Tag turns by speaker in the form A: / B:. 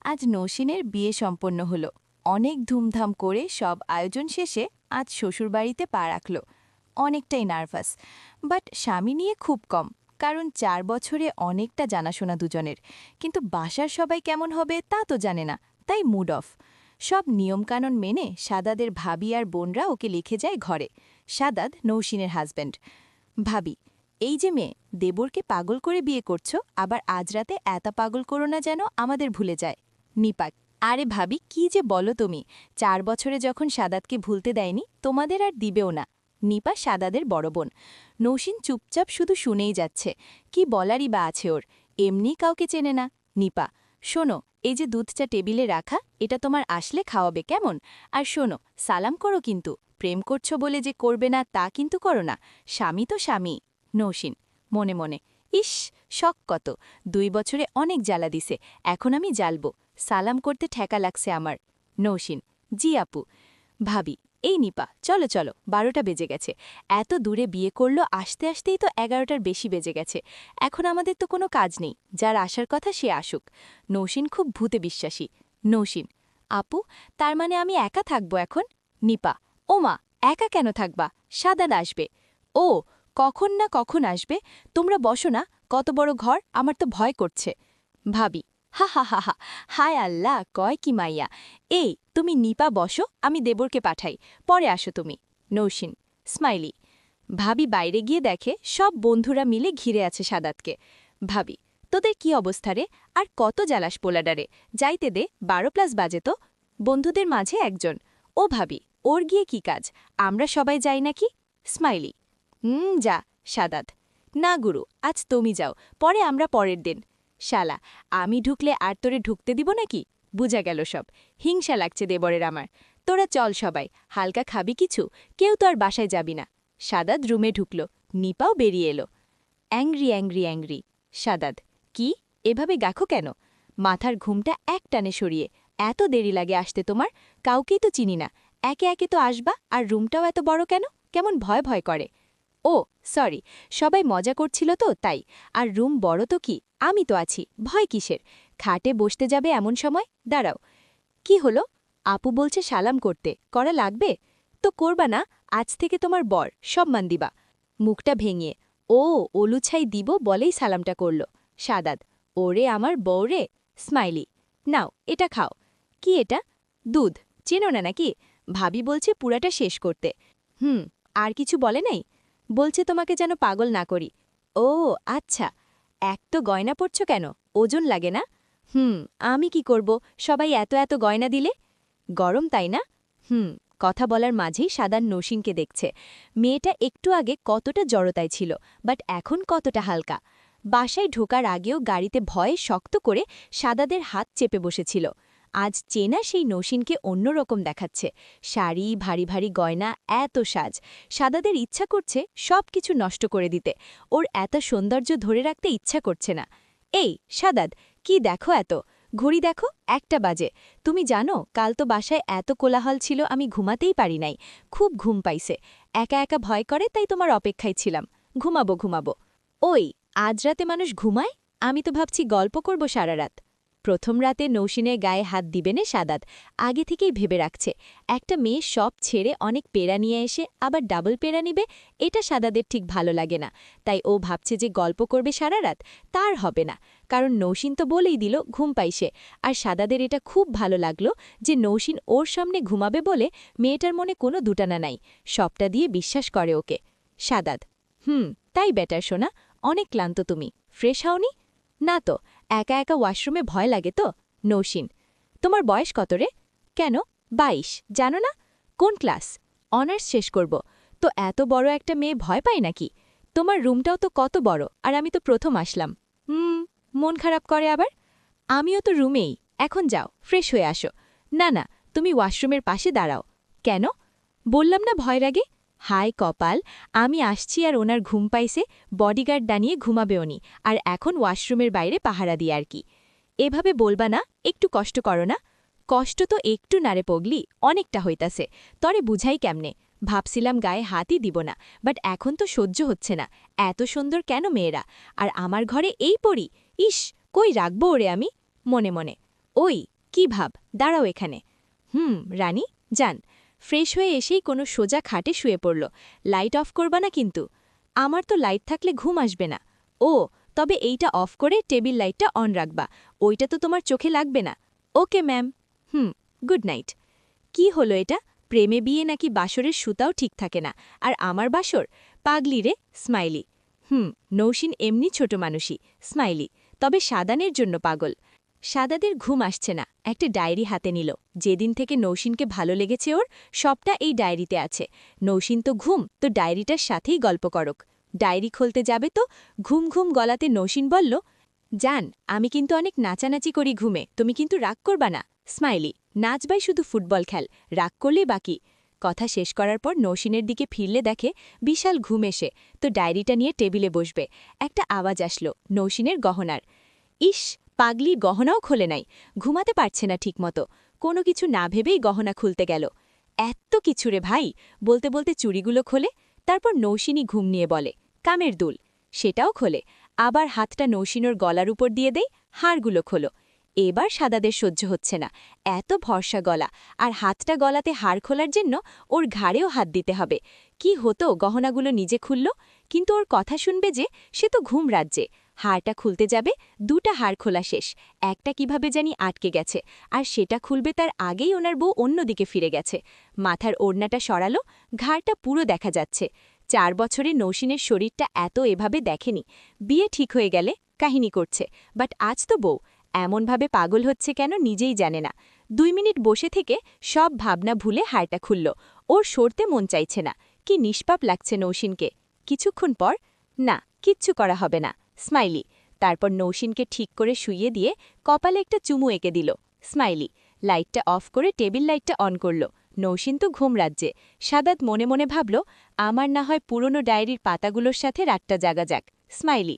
A: আজ নৌসিনের বিয়ে সম্পন্ন হলো। অনেক ধুমধাম করে সব আয়োজন শেষে আজ শ্বশুরবাড়িতে পা রাখল। অনেকটাই নার্ভাস, বাট স্বামী নিয়ে খুব কম, কারণ 4 বছরে অনেকটা জানাশোনা দুজনের। কিন্তু বাসার সবাই কেমন হবে তা তো জানে না, তাই মুড অফ। সব নিয়মকানুন মেনে সাদাদের ভাবি আর বোনরা ওকে লিখে যায় ঘরে। সাদাদ নৌসিনের হাজব্যান্ড। ভাবি, এই যে মেয়ে, দেবরকে পাগল করে বিয়ে করছো, আবার আজ রাতে এত পাগল করো না যেন আমাদের ভুলে যায়। নিপাক, আরে ভাবি কি যে বলো তুমি, 4 বছরে যখন সাদাতকে ভুলতে দেয়নি, তোমাদের আর দিবেও না। নিপা সাদাদের বড় বোন। নৌসিন চুপচাপ শুধু শুনেই যাচ্ছে। কি বলারই বা আছে ওর, এমনি কাউকে চেনে না। নিপা, শোনো, এই যে দুধ চা টেবিলে রাখা, এটা তোমার আসলে খাওয়াবে কেমন? আর শোনো, সালাম করো কিন্তু, প্রেম করছো বলে যে করবে না তা কিন্তু করো না। স্বামী তো স্বামী। নৌসিন মনে মনে, ইস, শখ কত, 2 বছরে অনেক জ্বালা দিছে, এখন আমি জ্বালবো। সালাম করতে ঠেকা লাগছে আমার। নৌসিন, জি আপু। ভাবি, এই নিপা, চলো চলো, 12টা বেজে গেছে। এত দূরে বিয়ে করলো, আসতে আসতেই তো 11টার বেশি বেজে গেছে। এখন আমাদের তো কোনো কাজ নেই, যার আসার কথা সে আসুক। নৌসিন খুব ভূতে বিশ্বাসী। নৌসিন, আপু, তার মানে আমি একা থাকবো এখন? নিপা, ওমা, একা কেন থাকবা, সাদাত আসবে। ও, কখন না কখন আসবে। তোমরা বসো না, কত বড় ঘর, আমার তো ভয় করছে। ভাবি, হা হা হা হা, হায় আল্লাহ, কয় কি মাইয়া। এই তুমি নিপা বসো, আমি দেবরকে পাঠাই, পরে আসো তুমি। নৌসিন স্মাইলি। ভাবি বাইরে গিয়ে দেখে সব বন্ধুরা মিলে ঘিরে আছে সাদাতকে। ভাবি, তোদের কি অবস্থা রে, আর কত জ্বালাস পোলাডারে, যাইতে দে, 12+ বাজে তো। বন্ধুদের মাঝে একজন, ও ভাবি, ওর গিয়ে কি কাজ, আমরা সবাই যাই নাকি? স্মাইলি। যা। সাদাত, না গুরু, আজ তুমি যাও, পরে আমরা পরের দিন। শালা, আমি ঢুকলে আর তোরে ঢুকতে দিব নাকি? বুঝা গেল সব, হিংসা লাগছে দেবরের আমার। তোরা চল সবাই, হালকা খাবি কিছু, কেউ তো আর বাসায় যাবি না। সাদাত রুমে ঢুকল, নিপাও বেরিয়ে এলো। Angry angry angry. সাদাত, কি, এভাবে গাখো কেন? মাথার ঘুমটা এক টানে সরিয়ে, এত দেরি লাগে আসতে তোমার? কাউকেই তো চিনি না, একে একে তো আসবা, আর রুমটাও এত বড় কেন, কেমন ভয় ভয় করে। ও সরি, সবাই মজা করছিল তো তাই। আর রুম বড় তো কি, আমি তো আছি, ভয় কিসের? খাটে বসতে যাবে এমন সময়, দাঁড়াও। কি হলো? আপু বলছে সালাম করতে, করা লাগবে? তো করবা না, আজ থেকে তোমার বর, সম্মান দিবা। মুখটা ভেঙিয়ে, ও অলুছাই দিব বলেই সালামটা করল। সাদাত, ওরে আমার বউরে। স্মাইলি, নাও এটা খাও। কি এটা? দুধ, চেনো না নাকি? ভাবি বলছে পুরাটা শেষ করতে। আর কিছু বলে নাই? বলছে তোমাকে যেন পাগল না করি। ও আচ্ছা। এক তো গয়না পড়ছ কেন, ওজন লাগে না? আমি কি করব, সবাই এত এত গয়না দিলে? গরম তাই না? কথা বলার মাঝেই সাদার নৌসিনকে দেখছে। মেয়েটা একটু আগে কতটা জড়তায় ছিল, বাট এখন কতটা হালকা। বাসায় ঢোকার আগেও গাড়িতে ভয়ে শক্ত করে সাদাদের হাত চেপে বসেছিল। আজ চেনা সেই নৌসিনকে অন্যরকম দেখাচ্ছে। শাড়ি, ভারী ভারী গয়না, এত সাজ। সাদাদের ইচ্ছা করছে সব কিছু নষ্ট করে দিতে। ওর এত সৌন্দর্য ধরে রাখতে ইচ্ছা করছে না। এই সাদাদ, কি দেখো এত? ঘড়ি দেখো, 1টা বাজে। তুমি জানো কাল তো বাসায় এত কোলাহল ছিল, আমি ঘুমাতেই পারি নাই। খুব ঘুম পাইছে, একা একা ভয় করে, তাই তোমার অপেক্ষায় ছিলাম। ঘুমাবো ঘুমাবো। ওই, আজ রাতে মানুষ ঘুমায়? আমি তো ভাবছি গল্প করব সারা রাত। প্রথম রাতে নৌসিনের গায়ে হাত দিবেনে সাদাত, আগে থেকেই ভেবে রাখছে। একটা মেয়ে সব ছেড়ে অনেক পেড়া নিয়ে এসে আবার ডাবল পেড়া নিবে, এটা সাদাদের ঠিক ভালো লাগে না। তাই ও ভাবছে যে গল্প করবে সারা রাত, তার হবে না। কারণ নৌসিন তো বলেই দিল ঘুম পাইছে। আর সাদাদের এটা খুব ভালো লাগলো যে নৌসিন ওর সামনে ঘুমাবে বলে মেয়েটার মনে কোনো দুটানা নাই, সবটা দিয়ে বিশ্বাস করে ওকে। সাদাত, তাই বেটার শোনা, অনেক ক্লান্ত তুমি, ফ্রেশ হওনি? না তো, একা একা ওয়াশরুমে ভয় লাগে তো। নৌসিন, তোমার বয়স কত রে? কেন, 22, জানো না? কোন ক্লাস? অনার্স শেষ করব। তো এত বড় একটা মেয়ে ভয় পায় নাকি? তোমার রুমটাও তো কত বড়, আর আমি তো প্রথম আসলাম। মন খারাপ করে আবার? আমিও তো রুমেই, এখন যাও ফ্রেশ হয়ে আসো। না না, তুমি ওয়াশরুমের পাশে দাঁড়াও। কেন? বললাম না ভয় লাগে। হায় কপাল, আমি আসছি আর ওনার ঘুম পাইছে, বডিগার্ড দাঁড়িয়ে ঘুমাবে উনি, আর এখন ওয়াশরুমের বাইরে পাহারা দিয়ে আর কি। এভাবে বলবা না, একটু কষ্ট করো না। কষ্ট তো একটু নারে পগলি, অনেকটা হইতাছে। তরে বুঝাই কেমনে। ভাবছিলাম গায়ে হাতই দিব না, বাট এখন তো সহ্য হচ্ছে না। এত সুন্দর কেন মেয়েরা, আর আমার ঘরে এই পড়ি। ইস, কই রাখবো ওরে আমি? মনে মনে, ওই কি ভাব, দাঁড়াও এখানে। রানী, যান। ফ্রেশ হয়ে এসেই কোনো সোজা খাটে শুয়ে পড়ল। লাইট অফ করবা না কিন্তু। আমার তো লাইট থাকলে ঘুম আসবে না। ও, তবে এইটা অফ করে টেবিল লাইটটা অন রাখবা। ওইটা তো তোমার চোখে লাগবে না। Okay ma'am. Good night. কি হলো এটা? প্রেমে বিয়ে নাকি বাসরের সুতাও ঠিক থাকে না, আর আমার বাসর? পাগলি রে, স্মাইলি। নৌসিন এমনি ছোট মানুষই, স্মাইলি। তবে সাদানের জন্য পাগল। সাদাদের ঘুম আসছে না, একটা ডায়েরি হাতে নিল। যেদিন থেকে নৌসিনকে ভালো লেগেছে ওর, সবটা এই ডায়েরিতে আছে। নৌসিন তো ঘুম, তো ডায়েরিটার সাথেই গল্প করক। ডায়েরি খুলতে যাবে তো ঘুম ঘুম গলাতে নৌসিন বলল, জান, আমি কিন্তু অনেক নাচানাচি করি ঘুমে, তুমি কিন্তু রাগ করবা না। স্মাইলি। নাচবাই শুধু ফুটবল খেল, রাগ করলেই বাকি। কথা শেষ করার পর নৌসিনের দিকে ফিরলে দেখে বিশাল ঘুম এসে, তো ডায়েরিটা নিয়ে টেবিলে বসবে। একটা আওয়াজ আসলো, নৌসিনের গহনার। ইস, পাগলি গহনাও খোলে নাই, ঘুমাতে পারছে না ঠিকমতো। কোনো কিছু না ভেবেই গহনা খুলতে গেল। এত কিছু রে ভাই, বলতে বলতে চুড়িগুলো খোলে। তারপর নৌসিনী ঘুম নিয়ে বলে, কামের দুল। সেটাও খোলে। আবার হাতটা নৌসিনোর গলার উপর দিয়ে দেই, হাড়গুলো খোলো। এবার সাদাদের সহ্য হচ্ছে না, এত ভরসা গলা, আর হাতটা গলাতে হাড় খোলার জন্য ওর ঘাড়েও হাত দিতে হবে। কি হতো গহনাগুলো নিজে খুলল, কিন্তু ওর কথা শুনবে যে, সে তো ঘুম রাজ্যে। হাড়টা খুলতে যাবে, দুটা হাড় খোলা শেষ। একটা কিভাবে জানি আটকে গেছে, আর সেটা খুলবে তার আগেই ওনার বউ অন্যদিকে ফিরে গেছে। মাথার ওড়নাটা সরালো, ঘাড়টা পুরো দেখা যাচ্ছে। 4 বছরে নৌসিনের শরীরটা এত এভাবে দেখেনি। বিয়ে ঠিক হয়ে গেলে কাহিনী করছে, বাট আজ তো বউ এমনভাবে পাগল হচ্ছে কেন নিজেই জানে না। 2 মিনিট বসে থেকে সব ভাবনা ভুলে হাড়টা খুলল। ওর সরতে মন চাইছে না। কি নিষ্পাপ লাগছে নৌসিনকে। কিছুক্ষণ পর, না, কিচ্ছু করা হবে না। স্মাইলি। তারপর নৌসিনকে ঠিক করে শুইয়ে দিয়ে কপালে একটা চুমু এঁকে দিল। স্মাইলি। লাইটটা অফ করে টেবিল লাইটটা অন করল। নৌসিন তো ঘুম রাজ্যে। সাদাত মনে মনে ভাবল, আমার না হয় পুরনো ডায়েরির পাতাগুলোর সাথে রাতটা জাগা যাক। স্মাইলি।